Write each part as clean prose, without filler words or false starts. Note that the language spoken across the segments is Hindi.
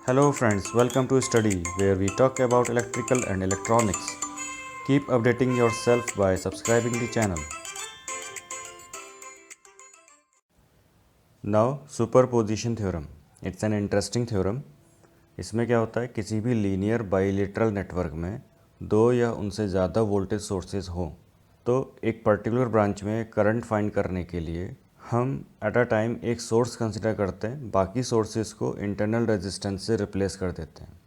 Hello friends, welcome to Study where we talk about electrical and electronics. Keep updating yourself by subscribing the channel. Now superposition theorem. It's an interesting theorem. इसमें क्या होता है, किसी भी लीनियर बाइलेटरल नेटवर्क में दो या उनसे ज़्यादा वोल्टेज सोर्सेज हों तो एक पर्टिकुलर ब्रांच में करंट फाइंड करने के लिए हम एट अ टाइम एक सोर्स कंसिडर करते हैं, बाकी सोर्सेज को इंटरनल रेजिस्टेंस से रिप्लेस कर देते हैं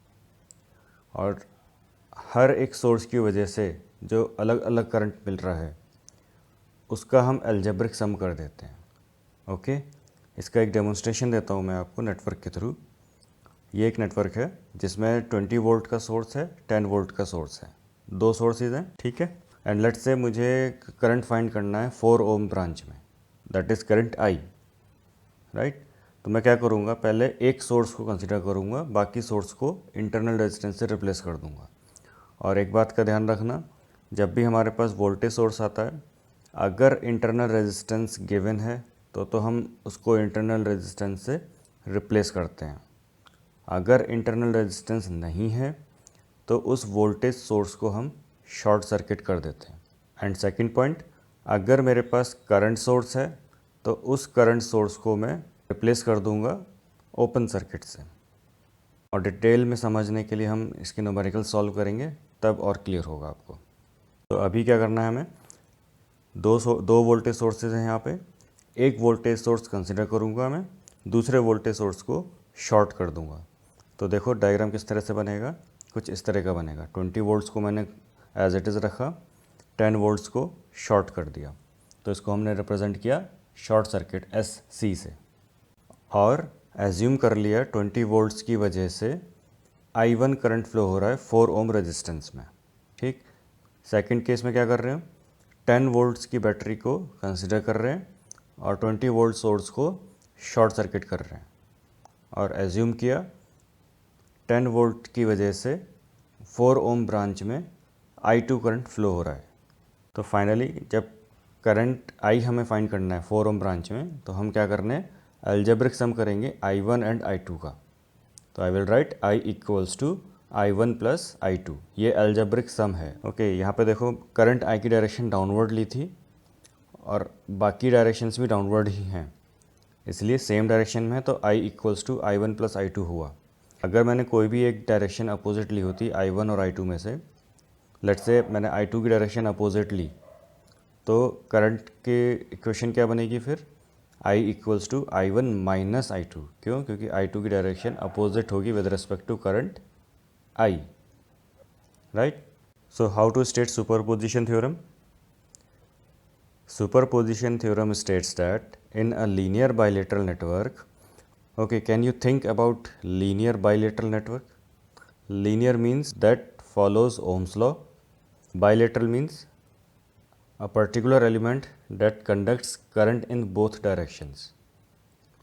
और हर एक सोर्स की वजह से जो अलग अलग करंट मिल रहा है उसका हम अलजेब्रिक सम कर देते हैं। ओके, इसका एक डेमोन्स्ट्रेशन देता हूँ मैं आपको नेटवर्क के थ्रू। ये एक नेटवर्क है जिसमें 20 वोल्ट का सोर्स है, 10 वोल्ट का सोर्स है, दो सोर्सेज हैं, ठीक है। एंड लेट्स से मुझे करंट फाइंड करना है 4 ओम ब्रांच में, that is current I, right. तो मैं क्या करूँगा, पहले एक सोर्स को कंसिडर करूँगा, बाकी सोर्स को इंटरनल रेजिस्टेंस से रिप्लेस कर दूँगा। और एक बात का ध्यान रखना, जब भी हमारे पास वोल्टेज सोर्स आता है, अगर इंटरनल रेजिस्टेंस गिवन है तो हम उसको इंटरनल रेजिस्टेंस से रिप्लेस करते हैं। अगर इंटरनल रेजिस्टेंस नहीं है तो उस वोल्टेज सोर्स को हम शॉर्ट सर्किट कर देते हैं। एंड सेकंड पॉइंट, अगर मेरे पास करंट सोर्स है तो उस करंट सोर्स को मैं रिप्लेस कर दूंगा ओपन सर्किट से। और डिटेल में समझने के लिए हम इसके न्यूमेरिकल सॉल्व करेंगे, तब और क्लियर होगा आपको। तो अभी क्या करना है, हमें दो वोल्टेज सोर्सेज हैं यहाँ पे। एक वोल्टेज सोर्स कंसिडर करूँगा मैं, दूसरे वोल्टेज सोर्स को शॉर्ट कर दूँगा। तो देखो डायग्राम किस तरह से बनेगा, कुछ इस तरह का बनेगा। 20 वोल्ट्स को मैंने एज इट इज़ रखा, 10 वोल्ट्स को शॉर्ट कर दिया, तो इसको हमने रिप्रेजेंट किया शॉर्ट सर्किट SC से। और एज्यूम कर लिया 20 वोल्ट्स की वजह से I1 करंट फ्लो हो रहा है 4 ओम रेजिस्टेंस में, ठीक। सेकंड केस में क्या कर रहे हैं, 10 वोल्ट्स की बैटरी को कंसिडर कर रहे हैं और 20 वोल्ट सोर्स को शॉर्ट सर्किट कर रहे हैं और एज्यूम किया 10 वोल्ट की वजह से 4 ओम ब्रांच में I2 करंट फ्लो हो रहा है। तो फाइनली जब करंट I हमें फाइंड करना है 4 ओम ब्रांच में, तो हम क्या करने हैं, अलजेब्रिक सम करेंगे I1 एंड I2 का। तो I will write I equals to I1 plus I2, ये अलजेब्रिक सम है। ओके, यहाँ पे देखो करंट I की डायरेक्शन डाउनवर्ड ली थी और बाकी डायरेक्शंस भी डाउनवर्ड ही हैं, इसलिए सेम डायरेक्शन में है, तो I equals to I1 plus I2 हुआ। अगर मैंने कोई भी एक डायरेक्शन अपोजिट ली होती I1 और I2 में से, लेट्स से मैंने I2 की डायरेक्शन अपोजिट ली, तो करंट के इक्वेशन क्या बनेगी फिर, I equals to I1 minus I2। क्यों? क्योंकि I2 की डायरेक्शन अपोजिट होगी with respect to current I, right. So how to state superposition theorem? Superposition theorem states that in a linear bilateral network, okay, can you think about linear bilateral network? Linear means that follows Ohm's law. Bilateral means a particular element that conducts current in both directions.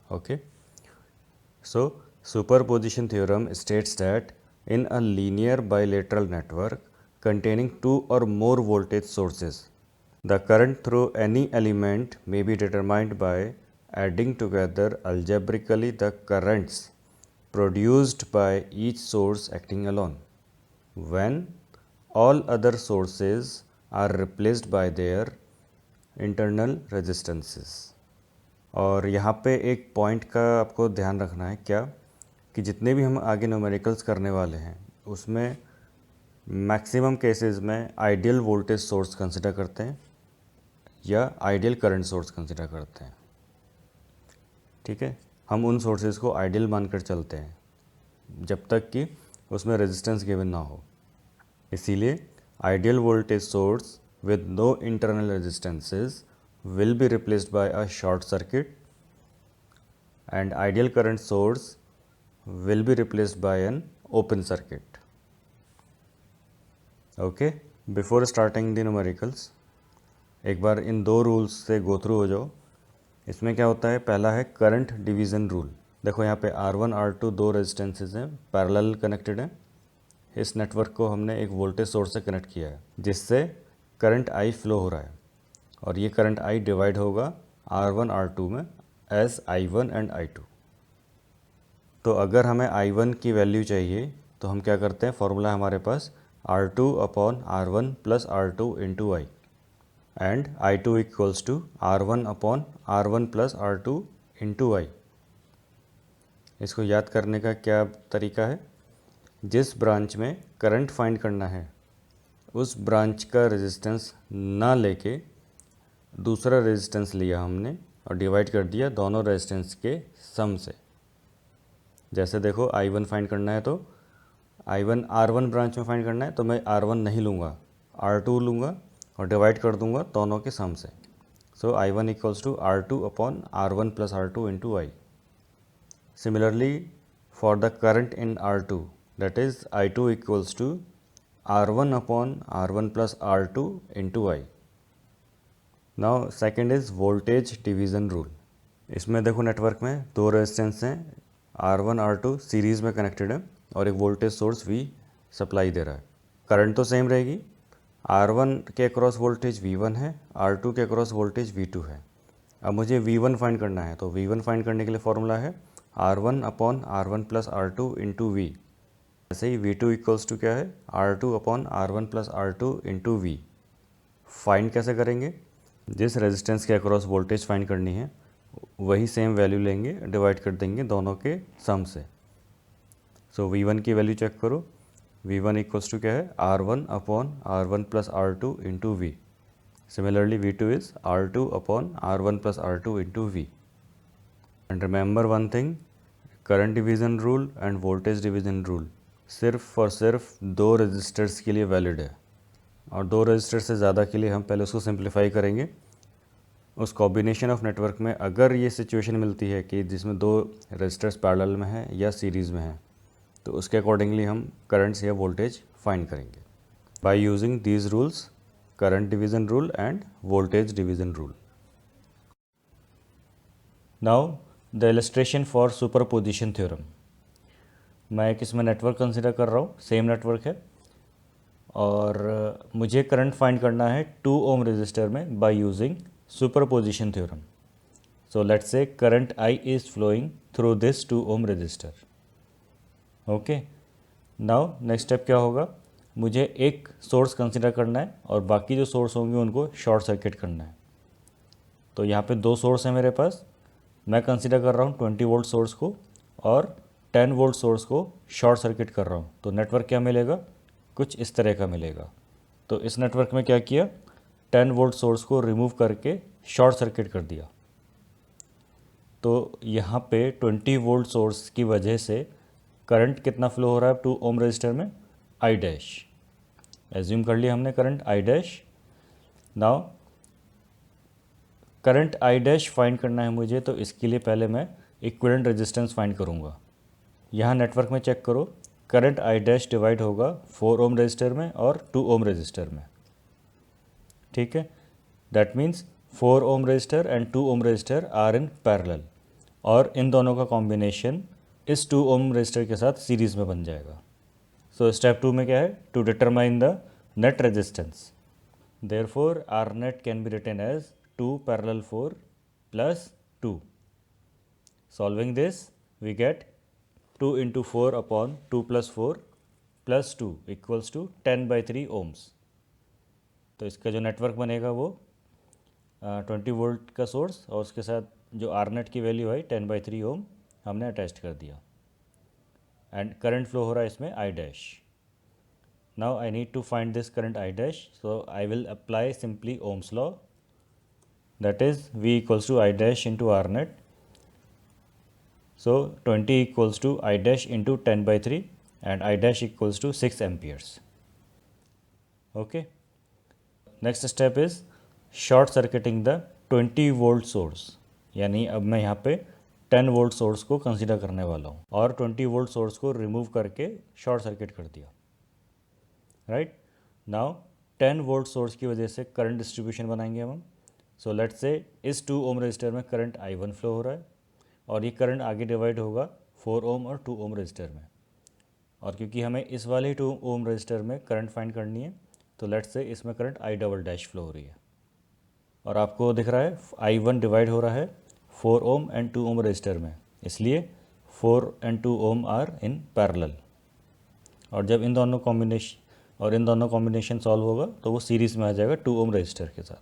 Okay. So superposition theorem states that in a linear bilateral network containing two or more voltage sources, the current through any element may be determined by adding together algebraically the currents produced by each source acting alone, when all other sources are replaced by their internal resistances. और यहाँ पे एक पॉइंट का आपको ध्यान रखना है, क्या कि जितने भी हम आगे न्यूमेरिकल्स करने वाले हैं उसमें मैक्सिमम केसेस में आइडियल वोल्टेज सोर्स कंसिडर करते हैं या आइडियल करंट सोर्स कंसिडर करते हैं, ठीक है। हम उन सोर्सेज को आइडियल मानकर चलते हैं जब तक कि उसमें रेजिस्टेंस गिवन ना हो। इसीलिए ideal voltage source with no internal resistances will be replaced by a short circuit and ideal current source will be replaced by an open circuit. Okay, before starting the numericals, एक बार इन दो रूल्स से गो थ्रू हो जाओ। इसमें क्या होता है, पहला है करंट डिवीज़न रूल। देखो यहाँ पे R1 R2 दो रेजिस्टेंसेज हैं, पैरेलल कनेक्टेड हैं। इस नेटवर्क को हमने एक वोल्टेज सोर्स से कनेक्ट किया है जिससे करंट I फ्लो हो रहा है और ये करंट I डिवाइड होगा R1 R2 में एज I1 एंड I2। तो अगर हमें I1 की वैल्यू चाहिए तो हम क्या करते हैं, फॉर्मूला हमारे पास R2/R1 + R2 × I and I2 = R1/R1 + R2 × I। इसको याद करने का क्या तरीका है, जिस ब्रांच में करंट फाइंड करना है उस ब्रांच का रेजिस्टेंस ना लेके दूसरा रेजिस्टेंस लिया हमने और डिवाइड कर दिया दोनों रेजिस्टेंस के सम से। जैसे देखो I1 फाइंड करना है तो I1 R1 ब्रांच में फाइंड करना है तो मैं R1 नहीं लूँगा, R2 लूँगा और डिवाइड कर दूँगा दोनों के सम से। सो I1 = R2/R1 + R2 × I। Similarly, for the current in R2, that is I2 = R1/R1 + R2 × I। Now second is voltage division rule। इसमें देखो नेटवर्क में दो रेजिस्टेंस हैं, R1 R2 सीरीज़ में कनेक्टेड है और एक वोल्टेज सोर्स V सप्लाई दे रहा है। करंट तो सेम रहेगी, R1 के अक्रॉस वोल्टेज V1 है, R2 के अक्रॉस वोल्टेज V2 है। अब मुझे V1 फाइंड करना है तो V1 फाइंड करने के लिए फॉर्मूला है R1/R1 + R2 × V। ऐसे ही V2 = क्या है, R2/R1 + R2 × V। फाइंड कैसे करेंगे, जिस रेजिस्टेंस के अक्रॉस वोल्टेज फाइंड करनी है वही सेम वैल्यू लेंगे, डिवाइड कर देंगे दोनों के सम से। सो V1 की वैल्यू चेक करो, V1 = क्या है, R1/R1 + R2 × V। Similarly, V2 is R2/R1 + R2 × V। And remember one thing, current division rule end voltage division rule सिर्फ और सिर्फ दो रजिस्टर्स के लिए वैलिड है, और दो रजिस्टर से ज़्यादा के लिए हम पहले उसको सिंप्लीफाई करेंगे। उस कॉम्बिनेशन ऑफ नेटवर्क में अगर ये सिचुएशन मिलती है कि जिसमें दो रजिस्टर्स पैरेलल में हैं या सीरीज़ में हैं, तो उसके अकॉर्डिंगली हम करंट्स या वोल्टेज फाइंड करेंगे by using these rules, current division rule end voltage division rule. Now the illustration for superposition theorem. मैं एक इसमें नेटवर्क कंसिडर कर रहा हूँ, सेम नेटवर्क है और मुझे करंट फाइंड करना है 2 ओम रजिस्टर में by using superposition theorem. So let's say current I is flowing through this 2 ohm resistor. Okay, now next step क्या होगा, मुझे एक सोर्स कंसिडर करना है और बाकी जो सोर्स होंगे उनको शॉर्ट सर्किट करना है। तो यहाँ पे दो सोर्स हैं मेरे पास, मैं कंसिडर कर रहा हूँ 20 वोल्ट सोर्स को और 10 वोल्ट सोर्स को शॉर्ट सर्किट कर रहा हूँ। तो नेटवर्क क्या मिलेगा, कुछ इस तरह का मिलेगा। तो इस नेटवर्क में क्या किया, 10 वोल्ट सोर्स को रिमूव करके शॉर्ट सर्किट कर दिया। तो यहाँ पे 20 वोल्ट सोर्स की वजह से करंट कितना फ्लो हो रहा है 2 ओम रजिस्टर में, I डैश। एज्यूम कर लिया हमने current I dash. Now current I dash find करना है मुझे, तो इसके लिए पहले मैं इक्विवेलेंट रेजिस्टेंस फाइंड करूँगा। यहाँ नेटवर्क में चेक करो, करंट I डैश डिवाइड होगा 4 ओम रजिस्टर में और 2 ओम रजिस्टर में। ठीक है, that means 4 ohm resistor and 2 ohm resistor are in parallel, और इन दोनों का कॉम्बिनेशन इस 2 ओम रजिस्टर के साथ सीरीज़ में बन जाएगा। सो स्टेप 2 में क्या है, to determine the net resistance. Therefore R net can be written as 2 parallel 4 plus 2। Solving this we get 2 × 4/2 + 4 + 2 = 10/3 ohms. तो इसका जो नेटवर्क बनेगा वो 20 वोल्ट का सोर्स और उसके साथ जो आर नेट की वैल्यू है 10/3 ओम हमने अटैच कर दिया, एंड करंट फ्लो हो रहा है इसमें I dash. Now I need to find this current I dash, so I will apply simply ohm's law, that is V = I dash × R net. So 20 = I dash × 10/3 and I dash = 6 amperes. Okay. Next step is short circuiting the 20 volt source, यानी अब मैं यहाँ पे 10 वोल्ट सोर्स को कंसीडर करने वाला हूँ और 20 वोल्ट सोर्स को रिमूव करके शॉर्ट सर्किट कर दिया। राइट, नाउ 10 वोल्ट सोर्स की वजह से करंट डिस्ट्रीब्यूशन बनाएंगे हम। सो लेट्स से इस 2 ओम रजिस्टर में करंट I1 फ्लो हो रहा है और ये करंट आगे डिवाइड होगा 4 ओम और 2 ओम रजिस्टर में, और क्योंकि हमें इस वाले 2 ओम रजिस्टर में करंट फाइंड करनी है तो लेट्स से इसमें current I double dash flow हो रही है और आपको दिख रहा है I1 डिवाइड हो रहा है 4 ओम एंड 2 ओम रजिस्टर में, इसलिए 4 and 2 ohm are in parallel, और जब इन दोनों कॉम्बिनेशन सॉल्व होगा तो वो सीरीज़ में आ जाएगा 2 ओम रजिस्टर के साथ।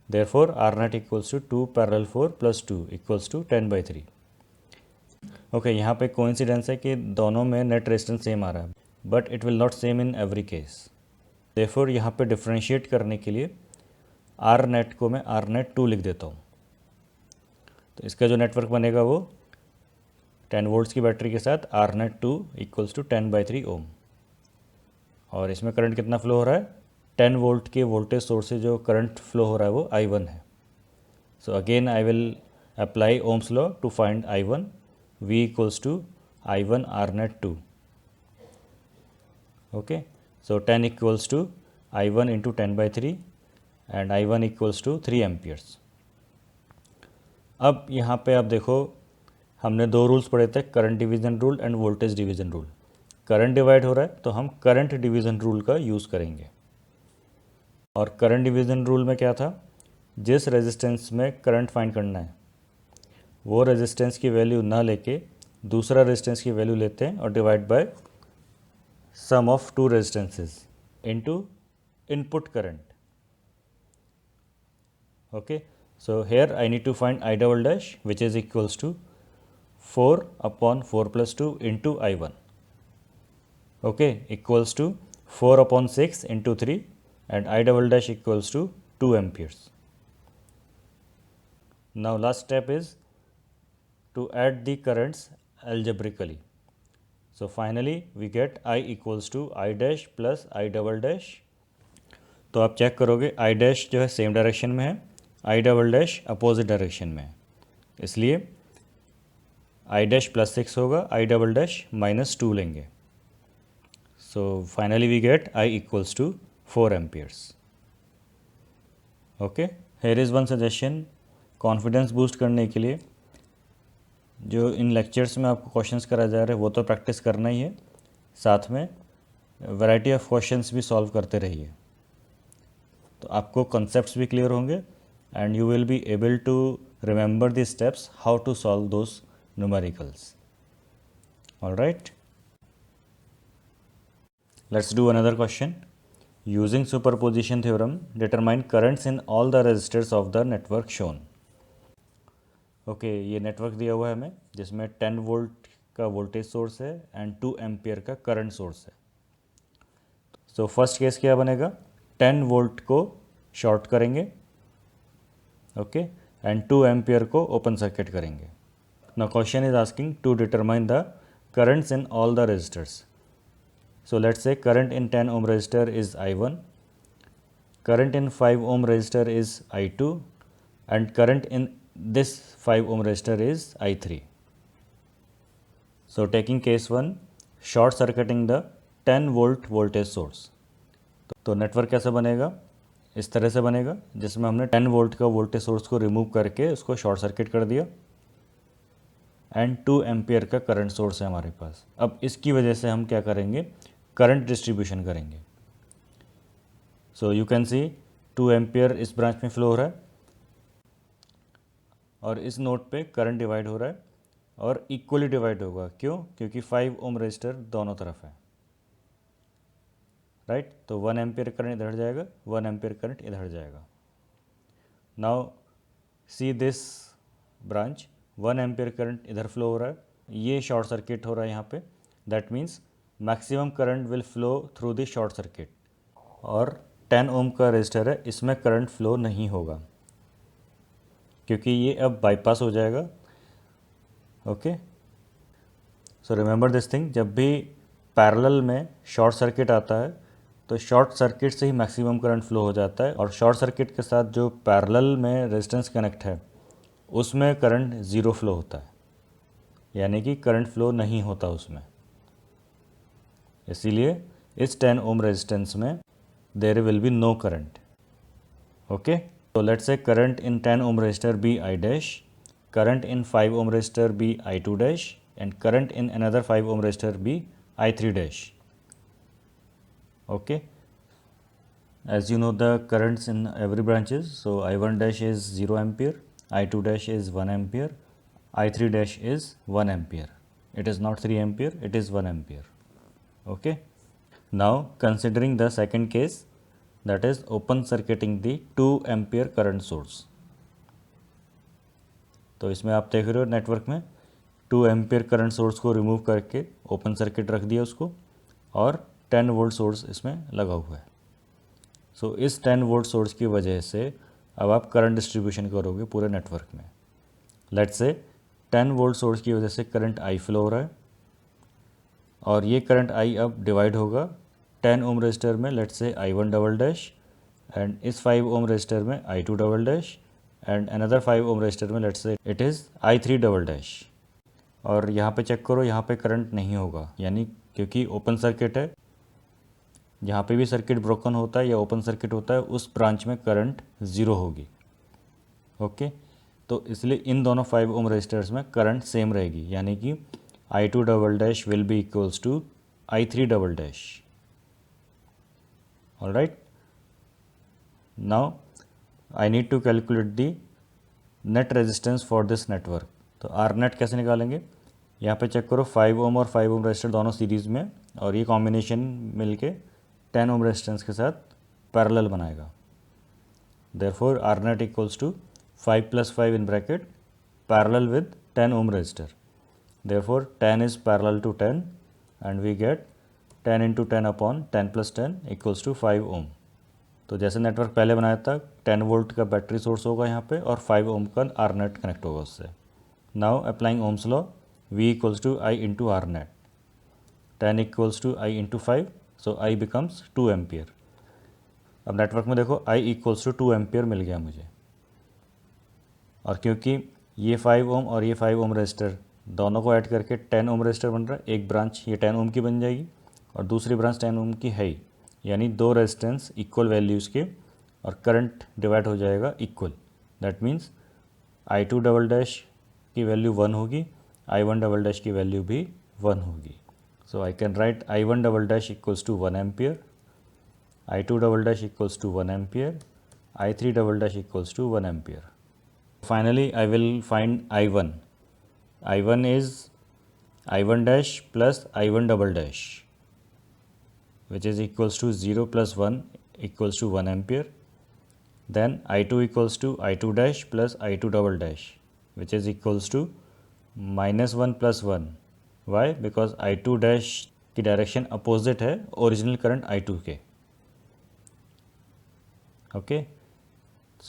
Therefore R net equals to 2 parallel 4 plus 2 equals to 10/3। Okay, यहाँ पे कोइंसिडेंस है कि दोनों में नेट रेजिस्टेंस सेम आ रहा है, but it will not same in every case. Therefore यहाँ पे डिफ्रेंशिएट करने के लिए आर नेट को मैं आर नेट 2 लिख देता हूँ। तो इसका जो नेटवर्क बनेगा वो 10 वोल्ट्स की बैटरी के साथ आर नेट 2 इक्वल्स टू 10/3 ओम। और इसमें करंट कितना फ्लो हो रहा है? 10 वोल्ट के वोल्टेज सोर्स से जो करंट फ्लो हो रहा है वो I1 है। So again I will apply ohm's law to find I1। V equals to I1 R net 2। Okay, so 10 equals to I1 into 10/3 and I1 equals to 3 amperes. अब यहाँ पे आप देखो, हमने दो रूल्स पढ़े थे, current division rule end voltage division rule. Current divide हो रहा है तो हम करंट डिवीज़न रूल का यूज़ करेंगे। और करंट डिवीज़न रूल में क्या था? जिस रेजिस्टेंस में करंट फाइंड करना है वो रेजिस्टेंस की वैल्यू ना लेके दूसरा रेजिस्टेंस की वैल्यू लेते हैं और divide by sum of two resistances into input current. Okay, so here I need to find I double dash, which is equals to 4 upon 4 plus 2 into I1, okay, equals to 4 upon 6 into 3 and I double dash equals to 2 amperes. Now last step is to add the currents algebraically. So finally we get I equals to I dash plus I double dash. तो आप चेक करोगे I dash जो है सेम डायरेक्शन में है, I double dash opposite direction में है, इसलिए I डैश प्लस 6 होगा, I डबल डैश -2 लेंगे। So finally we get I equals to 4 amperes. Okay, here is one suggestion, confidence boost करने के लिए जो इन लेक्चर्स में आपको क्वेश्चंस कराए जा रहे हैं वो तो प्रैक्टिस करना ही है, साथ में वैरायटी ऑफ क्वेश्चंस भी सॉल्व करते रहिए, तो आपको कॉन्सेप्ट्स भी क्लियर होंगे and you will be able to remember the steps how to solve those numericals. All right, let's do another question. Using superposition theorem, determine currents in all the resistors of the network shown. Okay, ये नेटवर्क दिया हुआ है हमें जिसमें 10 वोल्ट का वोल्टेज सोर्स है एंड 2 एम्पियर का करंट सोर्स है। सो फर्स्ट केस क्या बनेगा? 10 वोल्ट को शॉर्ट करेंगे, ओके, एंड 2 एम्पियर को ओपन सर्किट करेंगे। Now question is asking to determine the currents in all the resistors. So let's say current in 10 ohm resistor is I1, current in 5 ohm resistor is I2 and current in this 5 ohm resistor is I3। So taking case 1, short circuiting the 10 volt voltage source. तो नेटवर्क कैसे बनेगा? इस तरह से बनेगा जिसमें हमने 10 वोल्ट का वोल्टेज सोर्स को रिमूव करके उसको शॉर्ट सर्किट कर दिया एंड 2 एम्पियर का करंट सोर्स है हमारे पास। अब इसकी वजह से हम क्या करेंगे? करंट डिस्ट्रीब्यूशन करेंगे। So you can see 2 ampere इस ब्रांच में फ्लो हो रहा है और इस नोड पे करंट डिवाइड हो रहा है और इक्वली डिवाइड होगा। क्यों? क्योंकि 5 ओम रजिस्टर दोनों तरफ है, राइट। तो 1 एम्पियर करंट इधर जाएगा, 1 एम्पियर करंट इधर जाएगा। Now see this branch, 1 ampere current इधर फ्लो हो रहा है, ये शॉर्ट सर्किट हो रहा है यहाँ पे, that means maximum current will flow through the short circuit. और 10 ओम का रजिस्टर है, इसमें करंट फ्लो नहीं होगा क्योंकि ये अब बाईपास हो जाएगा। Okay, so remember this thing, जब भी पैरेलल में शॉर्ट सर्किट आता है तो शॉर्ट सर्किट से ही मैक्सिमम करंट फ्लो हो जाता है, और शॉर्ट सर्किट के साथ जो पैरेलल में रेजिस्टेंस कनेक्ट है उसमें करंट ज़ीरो फ्लो होता है, यानी कि करंट फ्लो नहीं होता उसमें। इसीलिए इस 10 ओम रेजिस्टेंस में there will be no current. Okay, तो let's say current in 10 ohm resistor be I dash, current in 5 ohm resistor be I2 dash and current in another 5 ohm resistor be I3 dash. Okay, as you know the currents in every branches, so I1 dash is 0 ampere, I2 dash is 1 ampere, I3 dash is 1 ampere. it is not 3 ampere, it is 1 ampere. Okay. Now considering the second case, that is open circuiting the 2 ampere current source. तो इसमें आप देख रहे हो नेटवर्क में 2 एम्पियर करंट सोर्स को रिमूव करके ओपन सर्किट रख दिया उसको, और 10 वोल्ट सोर्स इसमें लगा हुआ है. सो इस 10 वोल्ट सोर्स की वजह से अब आप करंट डिस्ट्रीब्यूशन करोगे पूरे नेटवर्क में. लेट्स से 10 वोल्ट सोर्स की वजह से करंट आई फ्लो हो रहा है, और ये करंट आई अब डिवाइड होगा 10 ओम रजिस्टर में, लेट्स से I1 डबल डैश, एंड इस 5 ओम रजिस्टर में I2 double dash, and another 5 ohm resistor में let's say it is I3 double dash. और यहाँ पे चेक करो, यहाँ पे करंट नहीं होगा, यानी क्योंकि ओपन सर्किट है, जहाँ पे भी सर्किट ब्रोकन होता है या ओपन सर्किट होता है उस ब्रांच में करंट ज़ीरो होगी. ओके. तो इसलिए इन दोनों 5 ओम रजिस्टर्स में करंट सेम रहेगी, यानी कि I2 double dash will be equals to I3 double dash. Alright. Now I need to calculate the net resistance for this network. तो आर नेट कैसे निकालेंगे? यहाँ पे चेक करो, 5 ओम और 5 ओम रेजिस्टर दोनों सीरीज़ में, और ये कॉम्बिनेशन मिलके 10 ओम रेजिस्टेंस के साथ पैरेलल बनाएगा. Therefore R net equals to 5 + 5 in bracket parallel with 10 ohm resistor. Therefore 10 is parallel to 10, and we get 10 into 10 upon 10 plus 10 equals to 5 ohm. तो जैसे नेटवर्क पहले बनाया था, 10 वोल्ट का बैटरी सोर्स होगा यहाँ पे, और 5 ओम का आर नेट कनेक्ट होगा उससे. Now applying ohm's law, V equals to I into R net. 10 equals to I into 5, so I becomes 2 ampere. अब नेटवर्क में देखो I इक्वल्स टू 2 एम्पियर मिल गया मुझे, और क्योंकि ये 5 ओम और ये 5 ओम रजिस्टर दोनों को ऐड करके 10 ओम रजिस्टर बन रहा है, एक ब्रांच ये 10 ओम की बन जाएगी और दूसरी ब्रांच 10 ओम की है ही, यानी दो रेजिस्टेंस इक्वल वैल्यूज़ के, और करंट डिवाइड हो जाएगा equal. That means I2 double dash की वैल्यू 1 होगी, I1 डबल डैश की वैल्यू भी 1 होगी. So I can write I1 double dash equals to 1 ampere, I2 double dash equals to 1 ampere, I3 double dash equals to 1 ampere. Finally, I will find I1. I1 is I1 dash plus I1 double dash, which is equals to 0 plus 1 equals to 1 ampere. Then I2 equals to I2 dash plus I2 double dash, which is equals to minus 1 plus 1. Why? Because I2 dash की डायरेक्शन अपोजिट है ओरिजिनल करंट I2 के. Okay,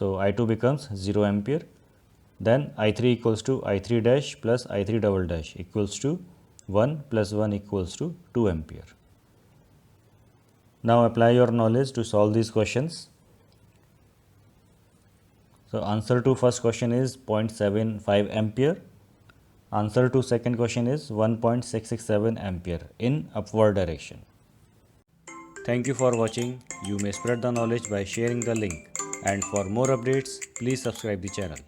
so I2 becomes 0 ampere. Then I3 equals to I3 dash plus I3 double dash equals to 1 plus 1 equals to 2 ampere. Now apply your knowledge to solve these questions. So answer to first question is 0.75 ampere. Answer to second question is 1.667 ampere in upward direction. Thank you for watching. You may spread the knowledge by sharing the link. And for more updates, please subscribe the channel.